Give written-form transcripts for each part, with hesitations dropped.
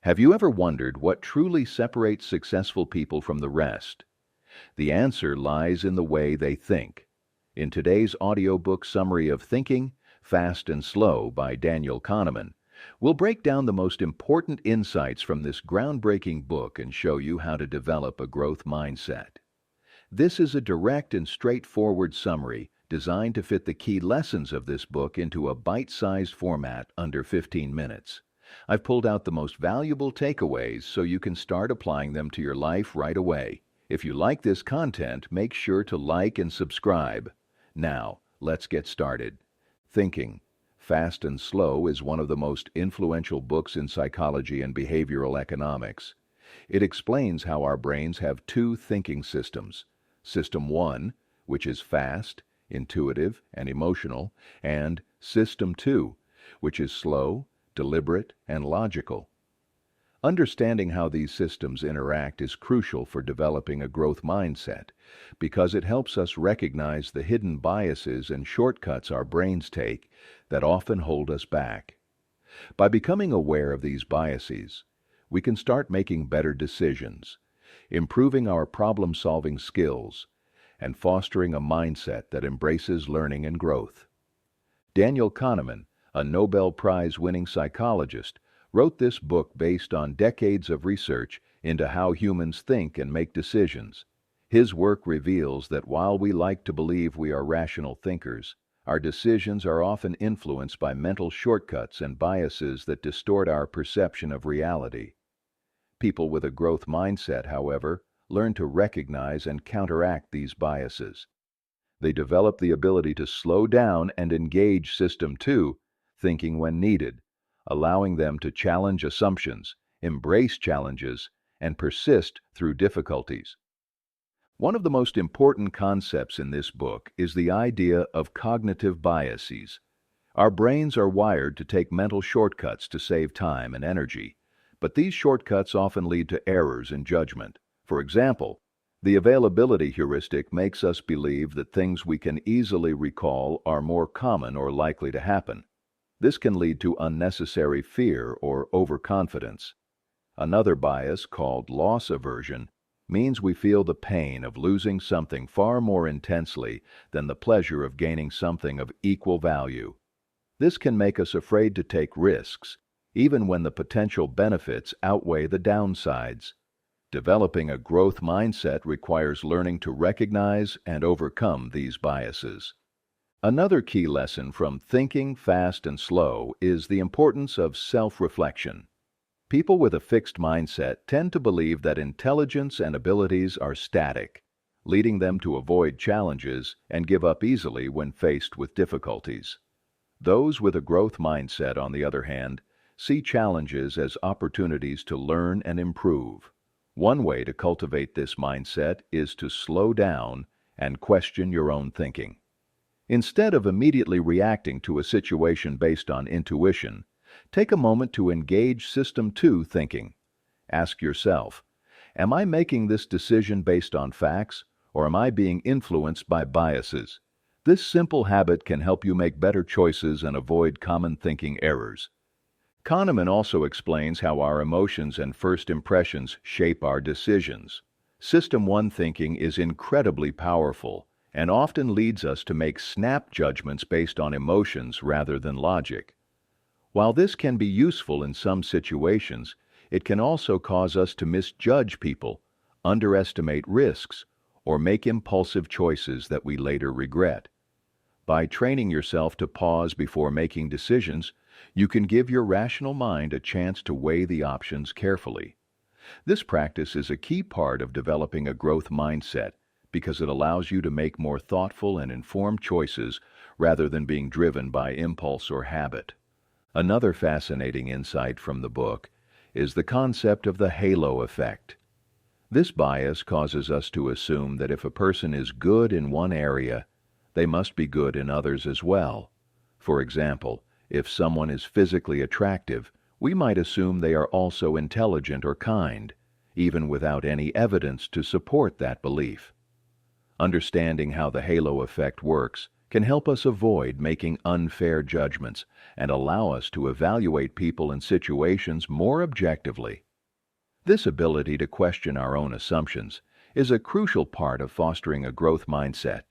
Have you ever wondered what truly separates successful people from the rest? The answer lies in the way they think. In today's audiobook summary of Thinking, Fast and Slow by Daniel Kahneman, we'll break down the most important insights from this groundbreaking book and show you how to develop a growth mindset. This is a direct and straightforward summary designed to fit the key lessons of this book into a bite-sized format under 15 minutes. I've pulled out the most valuable takeaways so you can start applying them to your life right away. If you like this content, make sure to like and subscribe. Now, let's get started. Thinking, Fast and Slow is one of the most influential books in psychology and behavioral economics. It explains how our brains have two thinking systems. System 1, which is fast, intuitive, and emotional, and System 2, which is slow, deliberate, and logical. Understanding how these systems interact is crucial for developing a growth mindset because it helps us recognize the hidden biases and shortcuts our brains take that often hold us back. By becoming aware of these biases, we can start making better decisions, improving our problem-solving skills, and fostering a mindset that embraces learning and growth. Daniel Kahneman, a Nobel Prize-winning psychologist, wrote this book based on decades of research into how humans think and make decisions. His work reveals that while we like to believe we are rational thinkers, our decisions are often influenced by mental shortcuts and biases that distort our perception of reality. People with a growth mindset, however, learn to recognize and counteract these biases. They develop the ability to slow down and engage System 2, thinking when needed, allowing them to challenge assumptions, embrace challenges, and persist through difficulties. One of the most important concepts in this book is the idea of cognitive biases. Our brains are wired to take mental shortcuts to save time and energy, but these shortcuts often lead to errors in judgment. For example, the availability heuristic makes us believe that things we can easily recall are more common or likely to happen. This can lead to unnecessary fear or overconfidence. Another bias, called loss aversion, means we feel the pain of losing something far more intensely than the pleasure of gaining something of equal value. This can make us afraid to take risks, even when the potential benefits outweigh the downsides. Developing a growth mindset requires learning to recognize and overcome these biases. Another key lesson from Thinking, Fast and Slow is the importance of self-reflection. People with a fixed mindset tend to believe that intelligence and abilities are static, leading them to avoid challenges and give up easily when faced with difficulties. Those with a growth mindset, on the other hand, see challenges as opportunities to learn and improve. One way to cultivate this mindset is to slow down and question your own thinking. Instead of immediately reacting to a situation based on intuition, take a moment to engage System 2 thinking. Ask yourself, am I making this decision based on facts, or am I being influenced by biases? This simple habit can help you make better choices and avoid common thinking errors. Kahneman also explains how our emotions and first impressions shape our decisions. System 1 thinking is incredibly powerful and often leads us to make snap judgments based on emotions rather than logic. While this can be useful in some situations, it can also cause us to misjudge people, underestimate risks, or make impulsive choices that we later regret. By training yourself to pause before making decisions, you can give your rational mind a chance to weigh the options carefully. This practice is a key part of developing a growth mindset because it allows you to make more thoughtful and informed choices rather than being driven by impulse or habit. Another fascinating insight from the book is the concept of the halo effect. This bias causes us to assume that if a person is good in one area, they must be good in others as well. For example, if someone is physically attractive, we might assume they are also intelligent or kind, even without any evidence to support that belief. Understanding how the halo effect works can help us avoid making unfair judgments and allow us to evaluate people and situations more objectively. This ability to question our own assumptions is a crucial part of fostering a growth mindset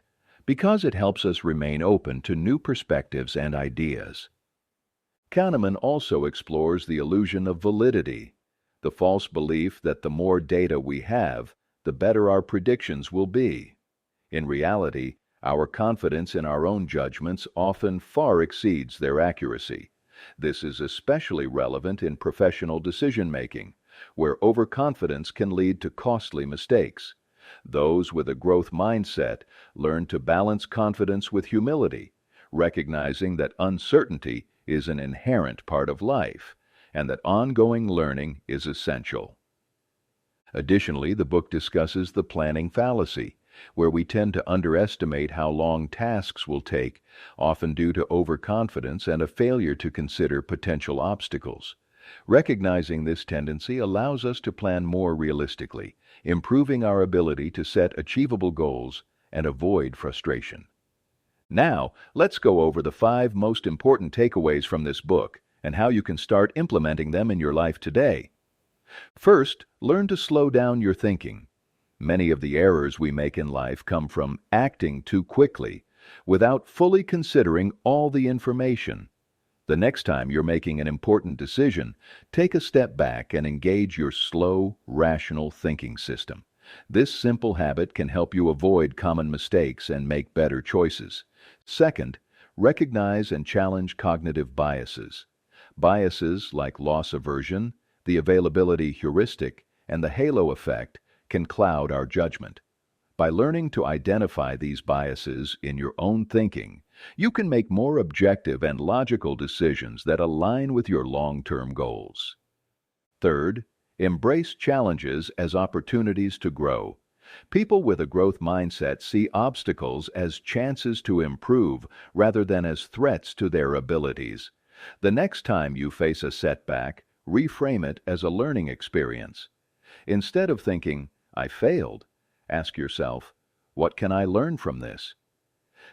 because it helps us remain open to new perspectives and ideas. Kahneman also explores the illusion of validity, the false belief that the more data we have, the better our predictions will be. In reality, our confidence in our own judgments often far exceeds their accuracy. This is especially relevant in professional decision-making, where overconfidence can lead to costly mistakes. Those with a growth mindset learn to balance confidence with humility, recognizing that uncertainty is an inherent part of life and that ongoing learning is essential. Additionally, the book discusses the planning fallacy, where we tend to underestimate how long tasks will take, often due to overconfidence and a failure to consider potential obstacles. Recognizing this tendency allows us to plan more realistically, improving our ability to set achievable goals and avoid frustration. Now, let's go over the 5 most important takeaways from this book and how you can start implementing them in your life today. First, learn to slow down your thinking. Many of the errors we make in life come from acting too quickly, without fully considering all the information. The next time you're making an important decision, take a step back and engage your slow, rational thinking system. This simple habit can help you avoid common mistakes and make better choices. Second, recognize and challenge cognitive biases. Biases like loss aversion, the availability heuristic, and the halo effect can cloud our judgment. By learning to identify these biases in your own thinking, you can make more objective and logical decisions that align with your long-term goals. Third, embrace challenges as opportunities to grow. People with a growth mindset see obstacles as chances to improve rather than as threats to their abilities. The next time you face a setback, reframe it as a learning experience. Instead of thinking, "I failed," ask yourself, "What can I learn from this?"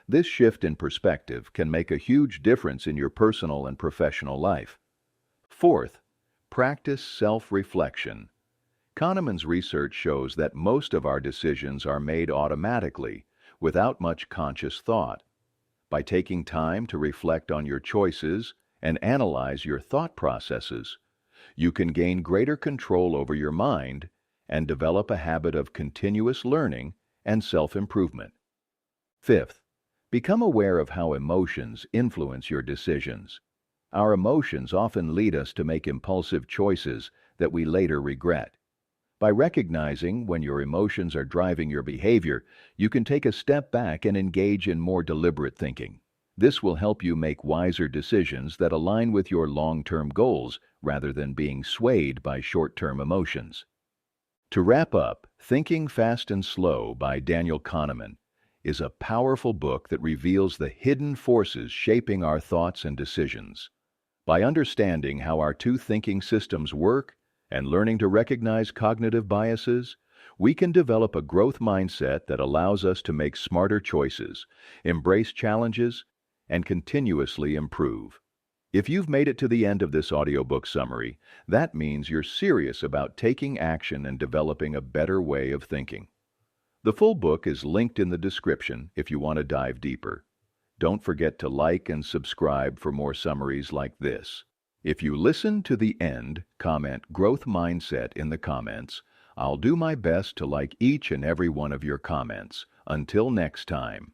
This shift in perspective can make a huge difference in your personal and professional life. Fourth, practice self-reflection. Kahneman's research shows that most of our decisions are made automatically, without much conscious thought. By taking time to reflect on your choices and analyze your thought processes, you can gain greater control over your mind and develop a habit of continuous learning and self-improvement. Fifth, become aware of how emotions influence your decisions. Our emotions often lead us to make impulsive choices that we later regret. By recognizing when your emotions are driving your behavior, you can take a step back and engage in more deliberate thinking. This will help you make wiser decisions that align with your long-term goals rather than being swayed by short-term emotions. To wrap up, Thinking Fast and Slow by Daniel Kahneman is a powerful book that reveals the hidden forces shaping our thoughts and decisions. By understanding how our two thinking systems work and learning to recognize cognitive biases, we can develop a growth mindset that allows us to make smarter choices, embrace challenges, and continuously improve. If you've made it to the end of this audiobook summary, that means you're serious about taking action and developing a better way of thinking. The full book is linked in the description if you want to dive deeper. Don't forget to like and subscribe for more summaries like this. If you listen to the end, comment "Growth Mindset" in the comments. I'll do my best to like each and every one of your comments. Until next time.